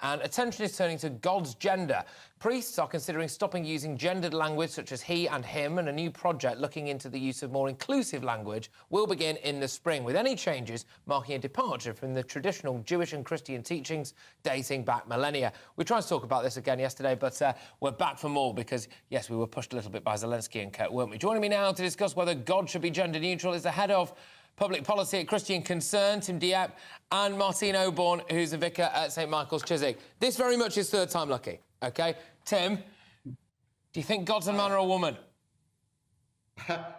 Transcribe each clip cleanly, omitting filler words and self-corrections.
and attention is turning to God's gender. Priests are considering stopping using gendered language such as he and him, and a new project looking into the use of more inclusive language will begin in the spring, with any changes marking a departure from the traditional Jewish and Christian teachings dating back millennia. We tried to talk about this again yesterday, but we're back for more because, yes, we were pushed a little bit by Zelensky and Kurt, weren't we? Joining me now to discuss whether God should be gender neutral is the head of Public Policy at Christian Concern, Tim Dieppe, and Martine Oborne, who's a vicar at St Michael's Chiswick. This very much is third time lucky, OK? Tim, do you think God's a man or a woman?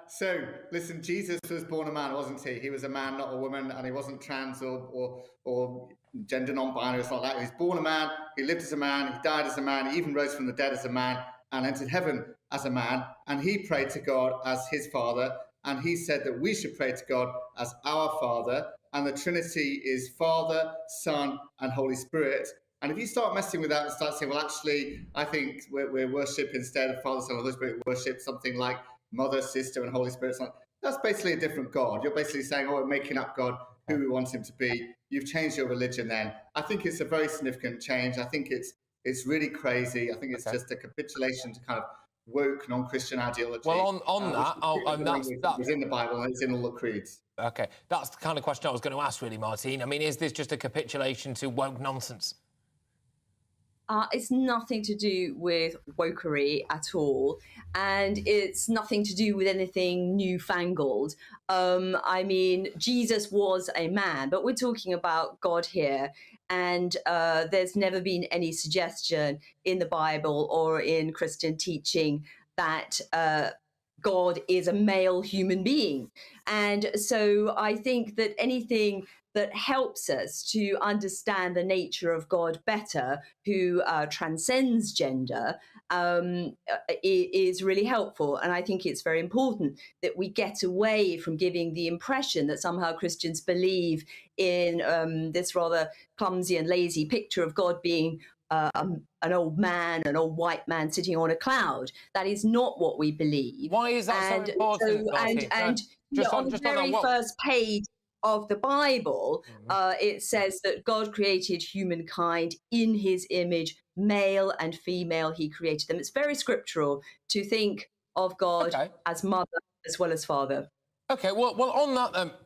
So, listen, Jesus was born a man, wasn't he? He was a man, not a woman, and he wasn't trans or gender non-binary. It's not like that. He was born a man, he lived as a man, he died as a man, he even rose from the dead as a man and entered heaven as a man, and he prayed to God as his father. And he said that we should pray to God as our Father. And the Trinity is Father, Son, and Holy Spirit. And if you start messing with that and start saying, well, actually, I think we're worship instead of Father, Son, and Holy Spirit, worship something like Mother, Sister, and Holy Spirit. That's basically a different God. You're basically saying, oh, we're making up God, who we want him to be. You've changed your religion then. I think it's a very significant change. I think it's really crazy. I think it's just a capitulation to kind of woke non-Christian ideology. Well, on that was in the Bible and it's in all the creeds. OK, that's the kind of question I was going to ask, really, Martine. I mean, is this just a capitulation to woke nonsense? It's nothing to do with wokery at all, and it's nothing to do with anything newfangled. I mean, Jesus was a man, but we're talking about God here, and there's never been any suggestion in the Bible or in Christian teaching that God is a male human being. And so I think that anything that helps us to understand the nature of God better, who transcends gender, is really helpful. And I think it's very important that we get away from giving the impression that somehow Christians believe in this rather clumsy and lazy picture of God being an old man, an old white man sitting on a cloud. That is not what we believe. Why is that so important? On the very first page of the Bible, it says that God created humankind in his image, male and female, he created them. It's very scriptural to think of God as mother as well as father. OK, well, on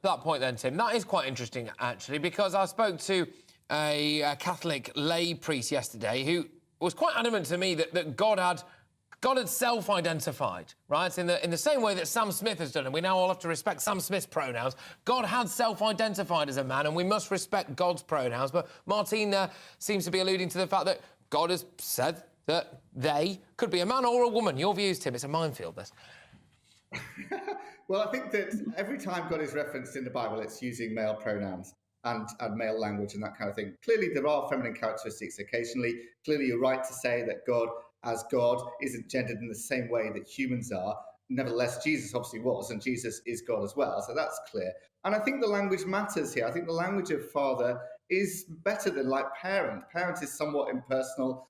that point then, Tim, that is quite interesting, actually, because I spoke to a Catholic lay priest yesterday who was quite adamant to me that God had self-identified, right? In the same way that Sam Smith has done, and we now all have to respect Sam Smith's pronouns. God had self-identified as a man, and we must respect God's pronouns. But Martine seems to be alluding to the fact that God has said that they could be a man or a woman. Your views, Tim? It's a minefield, this. Well, I think that every time God is referenced in the Bible, it's using male pronouns and male language and that kind of thing. Clearly, there are feminine characteristics occasionally. Clearly, you're right to say that God, as God, isn't gendered in the same way that humans are. Nevertheless, Jesus obviously was, and Jesus is God as well, so that's clear. And I think the language matters here. I think the language of father is better than like parent. Parent is somewhat impersonal,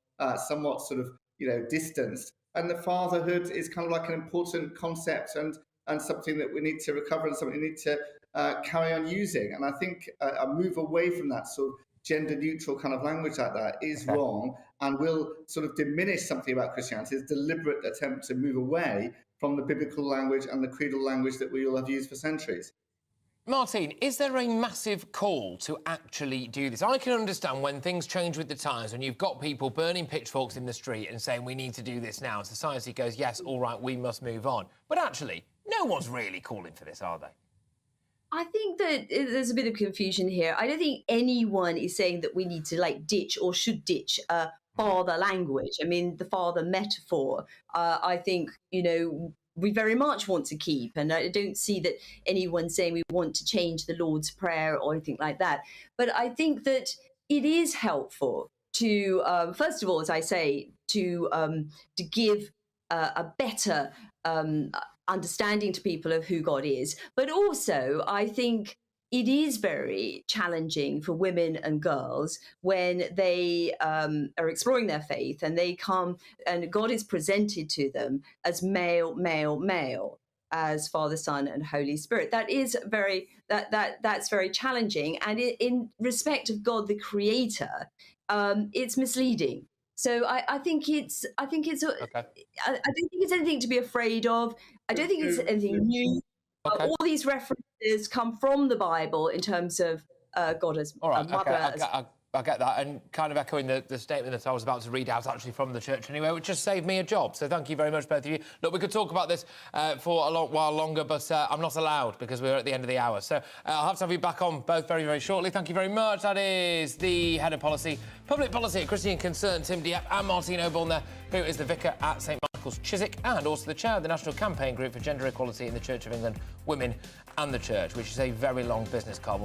somewhat sort of, distanced. And the fatherhood is kind of like an important concept and something that we need to recover and something we need to carry on using. And I think a move away from that sort of gender-neutral kind of language like that is wrong and will sort of diminish something about Christianity. It's a deliberate attempt to move away from the biblical language and the creedal language that we all have used for centuries. Martine, is there a massive call to actually do this? I can understand when things change with the times, when you've got people burning pitchforks in the street and saying we need to do this now, and society goes, yes, all right, we must move on. But actually, no one's really calling for this, are they? I think that there's a bit of confusion here. I don't think anyone is saying that we need to ditch or should ditch father language. I mean, the father metaphor, I think, we very much want to keep. And I don't see that anyone saying we want to change the Lord's Prayer or anything like that. But I think that it is helpful to, first of all, as I say, to give a better understanding to people of who God is. But also, I think it is very challenging for women and girls when they are exploring their faith and they come and God is presented to them as male, male, male, as Father, Son, and Holy Spirit. That is that's very challenging. And in respect of God, the Creator, it's misleading. So I think it's Okay. I don't think it's anything to be afraid of. I don't think it's anything new. Okay. All these references come from the Bible in terms of God as All right, a mother. okay, I get that, and kind of echoing the statement that I was about to read out actually from the church anyway, which just saved me a job. So thank you very much, both of you. Look, we could talk about this for a long while longer, but I'm not allowed because we're at the end of the hour. So I'll have to have you back on both very, very shortly. Thank you very much. That is the Head of Policy, Public Policy at Christian Concern, Tim Dieppe, and Martine Oborn there, who is the Vicar at St Michael's Chiswick, and also the Chair of the National Campaign Group for Gender Equality in the Church of England, Women and the Church, which is a very long business card.